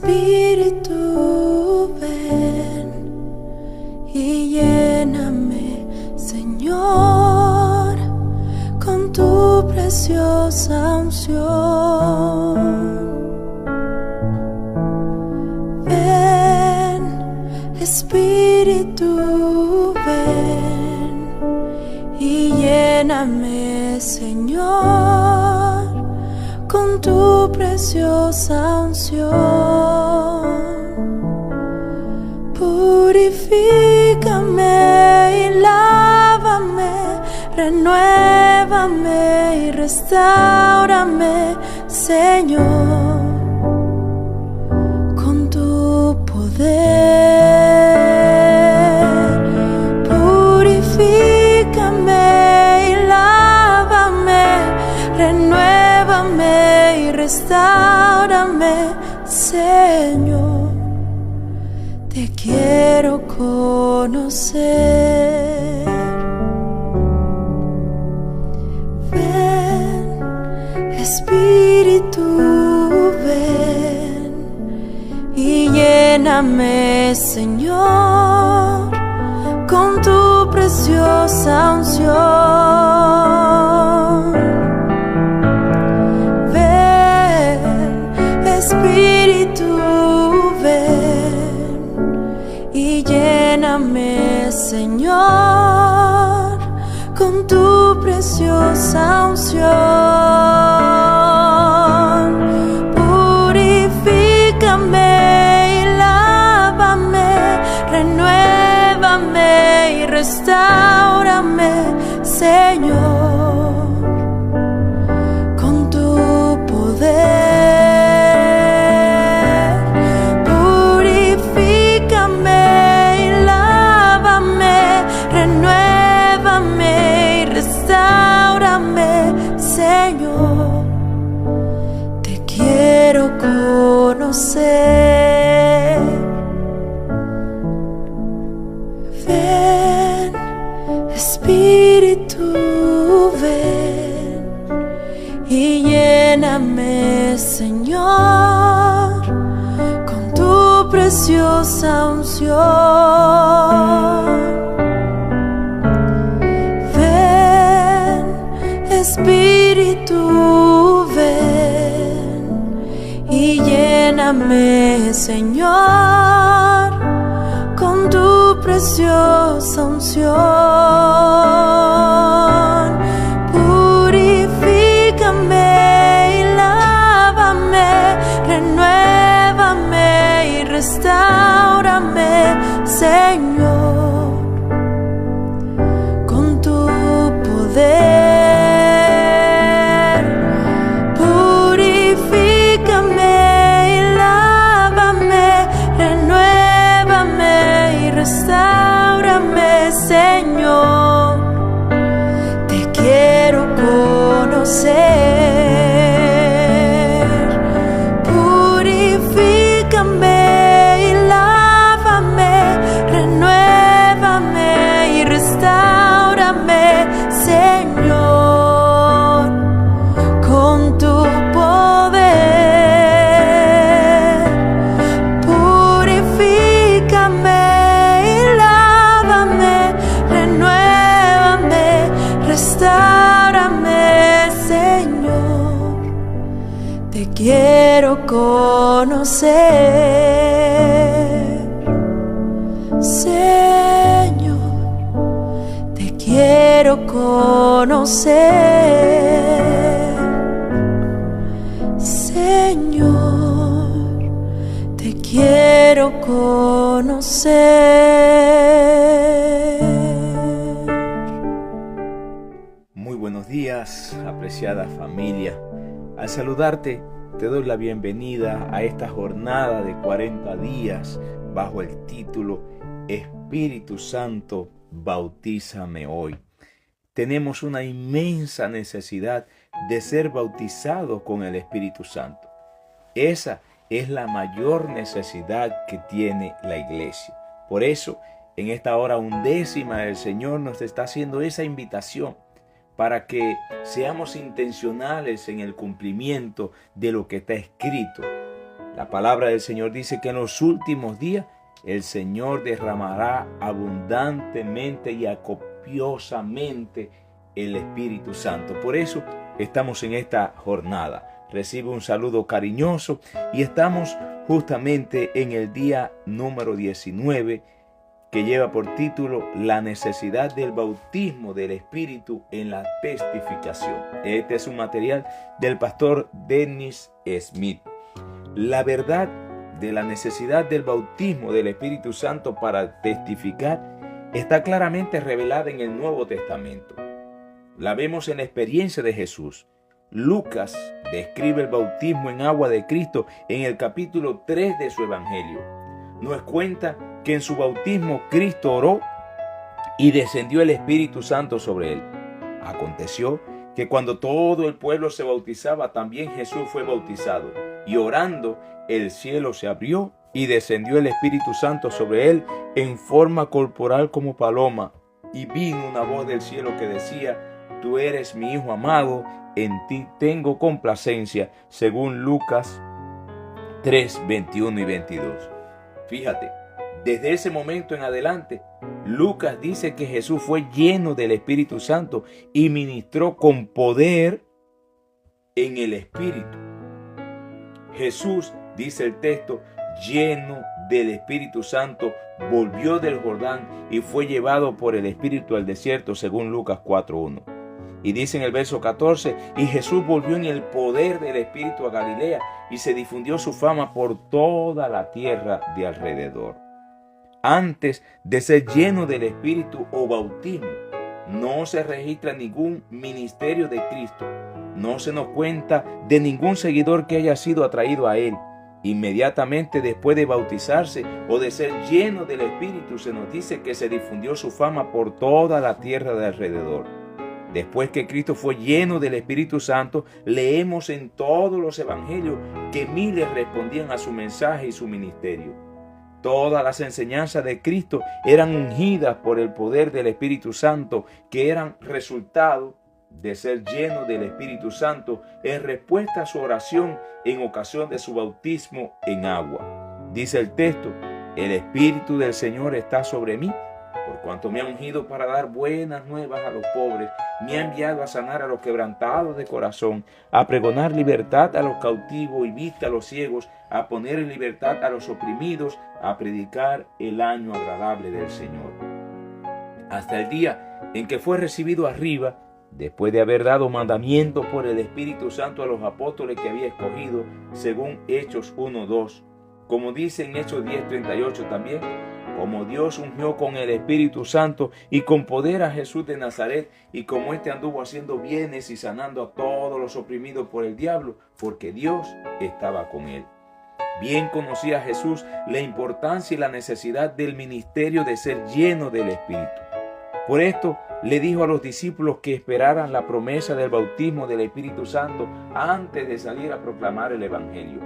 Espíritu, ven y lléname, Señor, con tu preciosa unción. Ven, Espíritu, ven y lléname, Señor, con tu preciosa unción. Purifícame y lávame, renuévame y restáurame, Señor, con tu poder. Purifícame y lávame, renuévame y restáurame, Señor. Te quiero conocer. Ven, Espíritu, ven y lléname, Señor, con tu preciosa unción. Ven, Espíritu, ven y lléname, Señor, con tu preciosa unción. Purifícame y lávame, renuévame y restáurame, Señor, con tu poder. Purifícame y lávame, renuévame y restáurame, Señor. Te quiero conocer. Ven, Espíritu, ven y lléname, Señor, con tu preciosa unción. Ven, Espíritu, ven y lléname, Señor, con tu preciosa unción. Purifícame y lávame, renuévame y restáurame, Señor, con tu poder. Purifícame y lávame, renuévame y restáurame, Señor. Te quiero conocer. Purifícame y lávame, renuévame y restáurame, Señor, con tu poder. Purifícame y lávame, renuévame, restáurame, Señor. Te quiero conocer, Señor. Te quiero conocer, Señor. Te quiero conocer. Muy buenos días, apreciada familia. Al saludarte, te doy la bienvenida a esta jornada de 40 días bajo el título Espíritu Santo, bautízame hoy. Tenemos una inmensa necesidad de ser bautizados con el Espíritu Santo. Esa es la mayor necesidad que tiene la iglesia. Por eso, en esta hora 11 el Señor nos está haciendo esa invitación para que seamos intencionales en el cumplimiento de lo que está escrito. La palabra del Señor dice que en los últimos días el Señor derramará abundantemente y copiosamente el Espíritu Santo. Por eso estamos en esta jornada. Recibe un saludo cariñoso y estamos justamente en el día número 19 que lleva por título La necesidad del bautismo del Espíritu en la testificación. Este es un material del pastor Dennis Smith. La verdad de la necesidad del bautismo del Espíritu Santo para testificar está claramente revelada en el Nuevo Testamento. La vemos en la experiencia de Jesús. Lucas describe el bautismo en agua de Cristo en el capítulo 3 de su Evangelio. Nos cuenta que en su bautismo Cristo oró y descendió el Espíritu Santo sobre él. Aconteció que cuando todo el pueblo se bautizaba, también Jesús fue bautizado. Y orando, el cielo se abrió y descendió el Espíritu Santo sobre él en forma corporal como paloma. Y vino una voz del cielo que decía: Tú eres mi Hijo amado, en ti tengo complacencia, según Lucas 3, 21 y 22. Fíjate, desde ese momento en adelante, Lucas dice que Jesús fue lleno del Espíritu Santo y ministró con poder en el Espíritu. Jesús, dice el texto, lleno del Espíritu Santo, volvió del Jordán y fue llevado por el Espíritu al desierto, según Lucas 4:1. Y dice en el verso 14, y Jesús volvió en el poder del Espíritu a Galilea y se difundió su fama por toda la tierra de alrededor. Antes de ser lleno del Espíritu o bautismo, no se registra ningún ministerio de Cristo. No se nos cuenta de ningún seguidor que haya sido atraído a Él. Inmediatamente después de bautizarse o de ser lleno del Espíritu, se nos dice que se difundió su fama por toda la tierra de alrededor. Después que Cristo fue lleno del Espíritu Santo, leemos en todos los evangelios que miles respondían a su mensaje y su ministerio. Todas las enseñanzas de Cristo eran ungidas por el poder del Espíritu Santo, que eran resultado de ser lleno del Espíritu Santo en respuesta a su oración en ocasión de su bautismo en agua. Dice el texto: el Espíritu del Señor está sobre mí, por cuanto me ha ungido para dar buenas nuevas a los pobres, me ha enviado a sanar a los quebrantados de corazón, a pregonar libertad a los cautivos y vista a los ciegos, a poner en libertad a los oprimidos, a predicar el año agradable del Señor. Hasta el día en que fue recibido arriba, después de haber dado mandamiento por el Espíritu Santo a los apóstoles que había escogido, según Hechos 1:2, como dice en Hechos 10:38 también, como Dios ungió con el Espíritu Santo y con poder a Jesús de Nazaret, y como éste anduvo haciendo bienes y sanando a todos los oprimidos por el diablo, porque Dios estaba con él. Bien conocía Jesús la importancia y la necesidad del ministerio de ser lleno del Espíritu. Por esto le dijo a los discípulos que esperaran la promesa del bautismo del Espíritu Santo antes de salir a proclamar el Evangelio.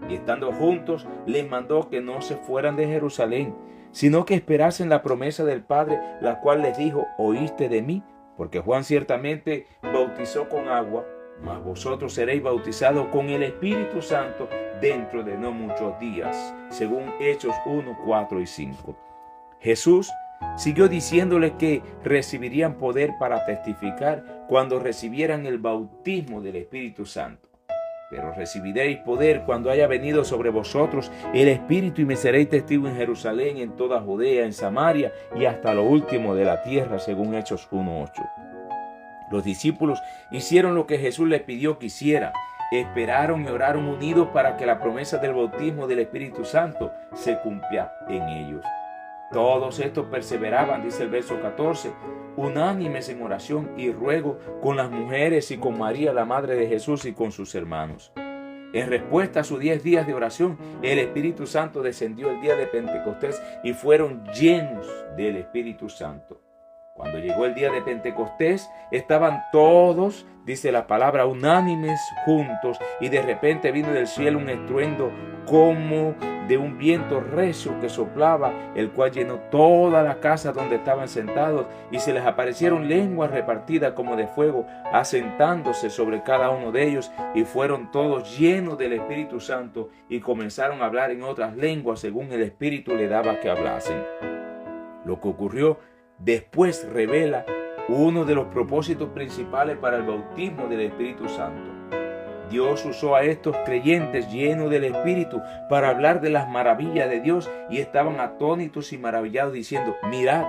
Y estando juntos, les mandó que no se fueran de Jerusalén, sino que esperasen la promesa del Padre, la cual les dijo: oíste de mí, porque Juan ciertamente bautizó con agua, mas vosotros seréis bautizados con el Espíritu Santo dentro de no muchos días, según Hechos 1, 4 y 5. Jesús siguió diciéndoles que recibirían poder para testificar cuando recibieran el bautismo del Espíritu Santo. Pero recibiréis poder cuando haya venido sobre vosotros el Espíritu, y me seréis testigos en Jerusalén, en toda Judea, en Samaria y hasta lo último de la tierra, según Hechos 1:8. Los discípulos hicieron lo que Jesús les pidió que hicieran. Esperaron y oraron unidos para que la promesa del bautismo del Espíritu Santo se cumpla en ellos. Todos estos perseveraban, dice el verso 14, unánimes en oración y ruego con las mujeres y con María, la madre de Jesús, y con sus hermanos. En respuesta a sus 10 días de oración, el Espíritu Santo descendió el día de Pentecostés y fueron llenos del Espíritu Santo. Cuando llegó el día de Pentecostés, estaban todos, dice la palabra, unánimes juntos, y de repente vino del cielo un estruendo como de un viento recio que soplaba, el cual llenó toda la casa donde estaban sentados, y se les aparecieron lenguas repartidas como de fuego, asentándose sobre cada uno de ellos, y fueron todos llenos del Espíritu Santo, y comenzaron a hablar en otras lenguas según el Espíritu le daba que hablasen. Lo que ocurrió después revela uno de los propósitos principales para el bautismo del Espíritu Santo. Dios usó a estos creyentes llenos del Espíritu para hablar de las maravillas de Dios, y estaban atónitos y maravillados diciendo: mirad,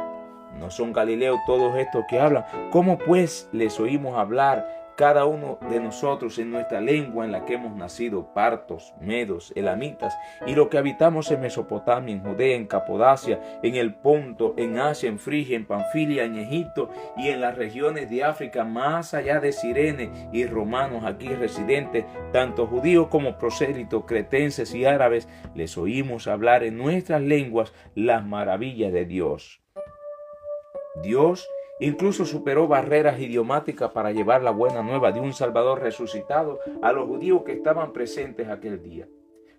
¿no son galileos todos estos que hablan? ¿Cómo pues les oímos hablar cada uno de nosotros en nuestra lengua en la que hemos nacido, partos, medos, elamitas, y los que habitamos en Mesopotamia, en Judea, en Capodacia, en el Ponto, en Asia, en Frigia, en Panfilia, en Egipto y en las regiones de África, más allá de Cirene, y romanos aquí residentes, tanto judíos como prosélitos, cretenses y árabes, les oímos hablar en nuestras lenguas las maravillas de Dios. Dios incluso superó barreras idiomáticas para llevar la buena nueva de un Salvador resucitado a los judíos que estaban presentes aquel día.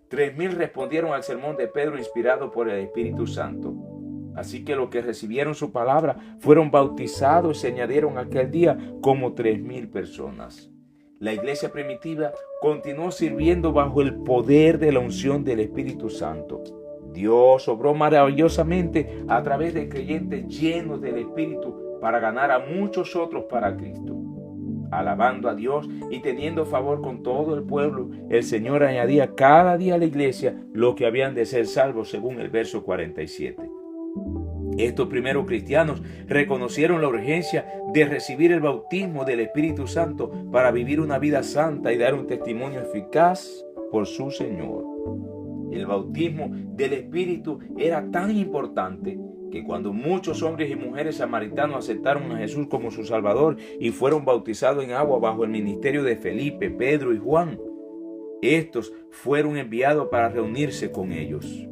3,000 respondieron al sermón de Pedro inspirado por el Espíritu Santo. Así que los que recibieron su palabra fueron bautizados y se añadieron aquel día como 3,000 personas. La iglesia primitiva continuó sirviendo bajo el poder de la unción del Espíritu Santo. Dios obró maravillosamente a través de creyentes llenos del Espíritu para ganar a muchos otros para Cristo. Alabando a Dios y teniendo favor con todo el pueblo, el Señor añadía cada día a la iglesia los que habían de ser salvos, según el verso 47. Estos primeros cristianos reconocieron la urgencia de recibir el bautismo del Espíritu Santo para vivir una vida santa y dar un testimonio eficaz por su Señor. El bautismo del Espíritu era tan importante que cuando muchos hombres y mujeres samaritanos aceptaron a Jesús como su Salvador y fueron bautizados en agua bajo el ministerio de Felipe, Pedro y Juan, estos fueron enviados para reunirse con ellos.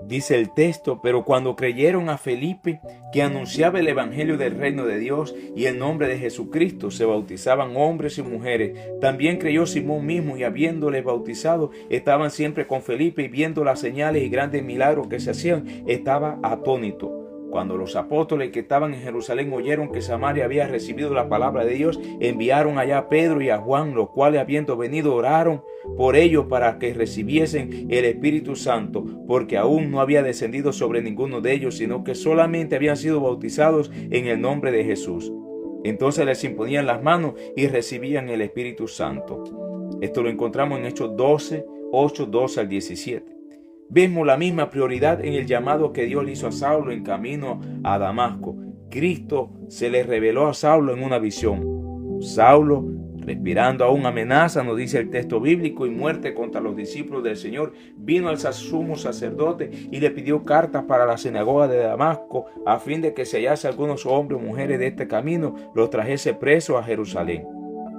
Dice el texto: pero cuando creyeron a Felipe, que anunciaba el evangelio del reino de Dios y el nombre de Jesucristo, se bautizaban hombres y mujeres. También creyó Simón mismo, y habiéndole bautizado, estaban siempre con Felipe, y viendo las señales y grandes milagros que se hacían, estaba atónito. Cuando los apóstoles que estaban en Jerusalén oyeron que Samaria había recibido la palabra de Dios, enviaron allá a Pedro y a Juan, los cuales, habiendo venido, oraron por ellos para que recibiesen el Espíritu Santo, porque aún no había descendido sobre ninguno de ellos, sino que solamente habían sido bautizados en el nombre de Jesús. Entonces les imponían las manos y recibían el Espíritu Santo. Esto lo encontramos en Hechos 12, 8, 12 al 17. Vemos la misma prioridad en el llamado que Dios le hizo a Saulo en camino a Damasco. Cristo se le reveló a Saulo en una visión. Saulo, respirando aún amenaza, nos dice el texto bíblico, y muerte contra los discípulos del Señor, vino al sumo sacerdote y le pidió cartas para la sinagoga de Damasco, a fin de que se hallase algunos hombres o mujeres de este camino, los trajese presos a Jerusalén.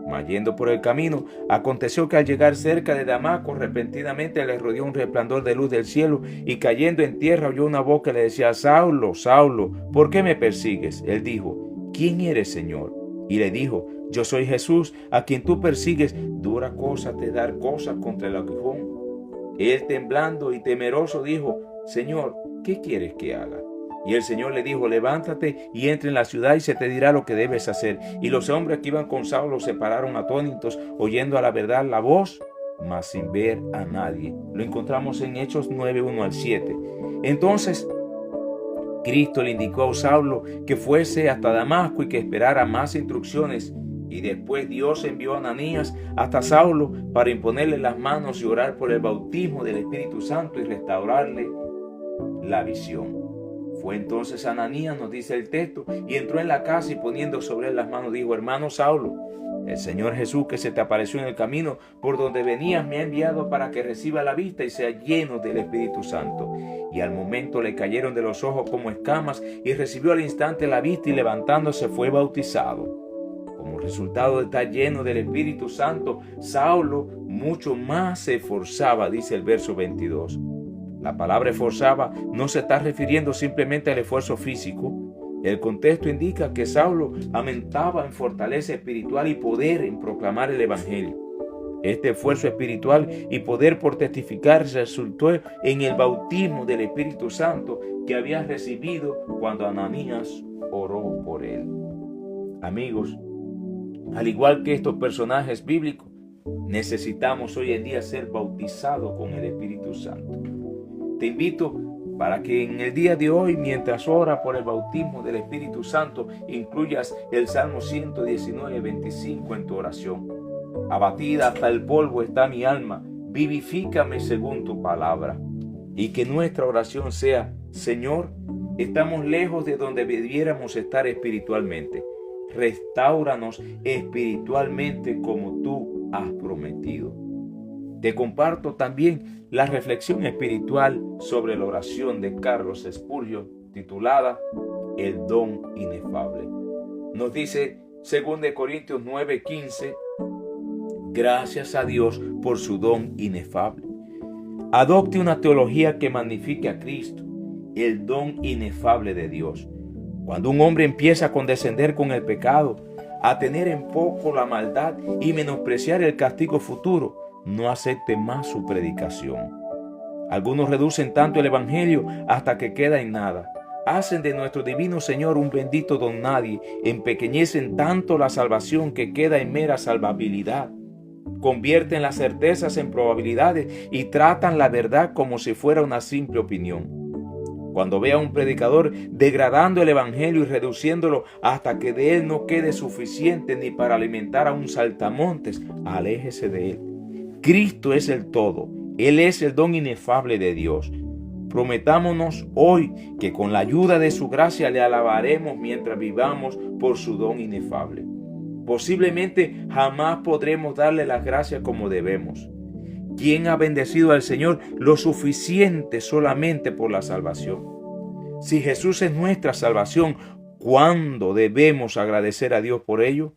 Mas yendo por el camino, aconteció que al llegar cerca de Damasco, repentinamente le rodeó un resplandor de luz del cielo, y cayendo en tierra oyó una voz que le decía: Saulo, Saulo, ¿por qué me persigues? Él dijo: ¿quién eres, Señor? Y le dijo: yo soy Jesús, a quien tú persigues. Dura cosa te dar cosas contra el aguijón. Él, temblando y temeroso, dijo: Señor, ¿qué quieres que haga? Y el Señor le dijo: levántate y entra en la ciudad, y se te dirá lo que debes hacer. Y los hombres que iban con Saulo se pararon atónitos, oyendo a la verdad la voz, mas sin ver a nadie. Lo encontramos en Hechos 9, 1 al 7. Entonces Cristo le indicó a Saulo que fuese hasta Damasco y que esperara más instrucciones. Y después Dios envió a Ananías hasta Saulo para imponerle las manos y orar por el bautismo del Espíritu Santo y restaurarle la visión. Fue entonces Ananías, nos dice el texto, y entró en la casa, y poniendo sobre él las manos dijo: hermano Saulo, el Señor Jesús, que se te apareció en el camino por donde venías, me ha enviado para que reciba la vista y sea lleno del Espíritu Santo. Y al momento le cayeron de los ojos como escamas, y recibió al instante la vista, y levantándose fue bautizado. Como resultado de estar lleno del Espíritu Santo, Saulo mucho más se esforzaba, dice el verso 22. La palabra esforzaba no se está refiriendo simplemente al esfuerzo físico. El contexto indica que Saulo aumentaba en fortaleza espiritual y poder en proclamar el Evangelio. Este esfuerzo espiritual y poder por testificar resultó en el bautismo del Espíritu Santo que había recibido cuando Ananías oró por él. Amigos, al igual que estos personajes bíblicos, necesitamos hoy en día ser bautizados con el Espíritu Santo. Te invito para que en el día de hoy, mientras oras por el bautismo del Espíritu Santo, incluyas el Salmo 119, 25 en tu oración. Abatida hasta el polvo está mi alma, vivifícame según tu palabra. Y que nuestra oración sea: Señor, estamos lejos de donde debiéramos estar espiritualmente. Restáuranos espiritualmente como tú has prometido. Te comparto también la reflexión espiritual sobre la oración de Carlos Spurgeon titulada El don inefable. Nos dice 2 Corintios 9:15: gracias a Dios por su don inefable. Adopte una teología que magnifique a Cristo, el don inefable de Dios. Cuando un hombre empieza a condescender con el pecado, a tener en poco la maldad y menospreciar el castigo futuro, no acepte más su predicación. Algunos reducen tanto el evangelio hasta que queda en nada. Hacen de nuestro divino Señor un bendito don nadie, empequeñecen tanto la salvación que queda en mera salvabilidad. Convierten las certezas en probabilidades y tratan la verdad como si fuera una simple opinión. Cuando vea a un predicador degradando el evangelio y reduciéndolo hasta que de él no quede suficiente ni para alimentar a un saltamontes, aléjese de él. Cristo es el todo. Él es el don inefable de Dios. Prometámonos hoy que con la ayuda de su gracia le alabaremos mientras vivamos por su don inefable. Posiblemente jamás podremos darle las gracias como debemos. ¿Quién ha bendecido al Señor lo suficiente solamente por la salvación? Si Jesús es nuestra salvación, ¿cuándo debemos agradecer a Dios por ello?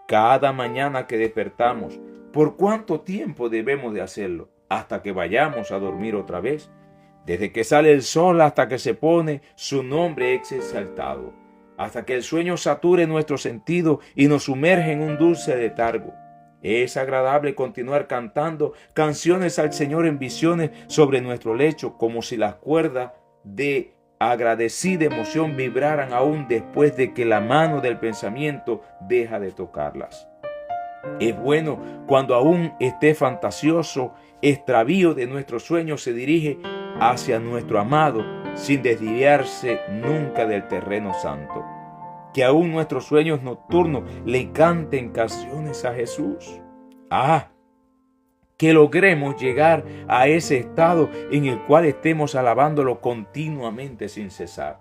Cada mañana que despertamos. ¿Por cuánto tiempo debemos de hacerlo? Hasta que vayamos a dormir otra vez. Desde que sale el sol hasta que se pone, su nombre es exaltado. Hasta que el sueño sature nuestro sentido y nos sumerge en un dulce letargo. Es agradable continuar cantando canciones al Señor en visiones sobre nuestro lecho, como si las cuerdas de agradecida emoción vibraran aún después de que la mano del pensamiento deja de tocarlas. Es bueno cuando aún este fantasioso extravío de nuestros sueños se dirige hacia nuestro amado sin desviarse nunca del terreno santo. Que aún nuestros sueños nocturnos le canten canciones a Jesús. Que logremos llegar a ese estado en el cual estemos alabándolo continuamente sin cesar.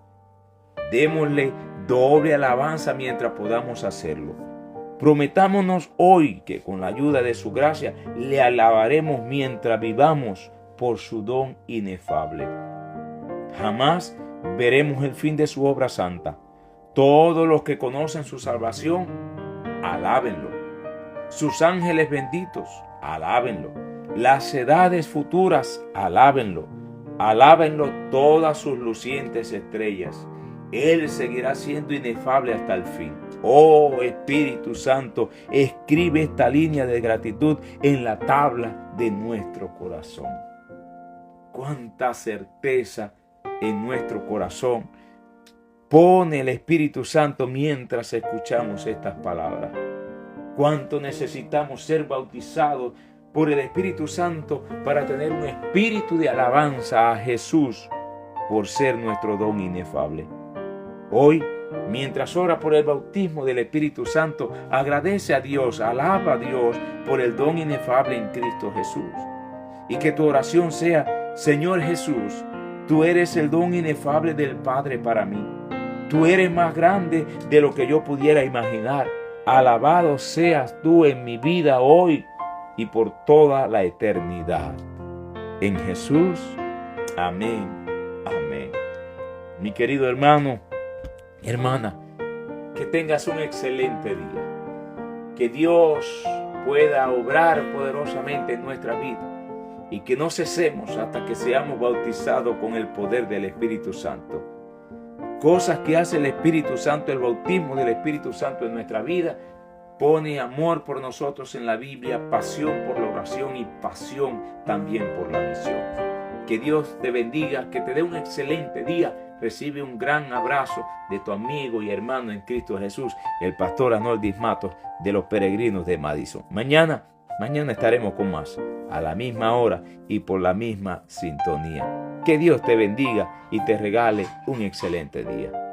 Démosle doble alabanza mientras podamos hacerlo. Prometámonos hoy que con la ayuda de su gracia le alabaremos mientras vivamos por su don inefable. Jamás veremos el fin de su obra santa. Todos los que conocen su salvación, alábenlo. Sus ángeles benditos, alábenlo. Las edades futuras, alábenlo. Alábenlo todas sus lucientes estrellas. Él seguirá siendo inefable hasta el fin. Oh Espíritu Santo, escribe esta línea de gratitud en la tabla de nuestro corazón. Cuánta certeza en nuestro corazón pone el Espíritu Santo mientras escuchamos estas palabras. Cuánto necesitamos ser bautizados por el Espíritu Santo para tener un espíritu de alabanza a Jesús por ser nuestro don inefable. Hoy, mientras ora por el bautismo del Espíritu Santo, agradece a Dios, alaba a Dios por el don inefable en Cristo Jesús. Y que tu oración sea: Señor Jesús, tú eres el don inefable del Padre para mí. Tú eres más grande de lo que yo pudiera imaginar. Alabado seas tú en mi vida hoy y por toda la eternidad. En Jesús, amén, amén. Mi querido hermano, hermana, que tengas un excelente día. Que Dios pueda obrar poderosamente en nuestra vida y que no cesemos hasta que seamos bautizados con el poder del Espíritu Santo. Cosas que hace el Espíritu Santo, el bautismo del Espíritu Santo en nuestra vida, pone amor por nosotros en la Biblia, pasión por la oración y pasión también por la misión. Que Dios te bendiga, que te dé un excelente día. Recibe un gran abrazo de tu amigo y hermano en Cristo Jesús, el pastor Arnoldis Matos de los Peregrinos de Madison. Mañana estaremos con más, a la misma hora y por la misma sintonía. Que Dios te bendiga y te regale un excelente día.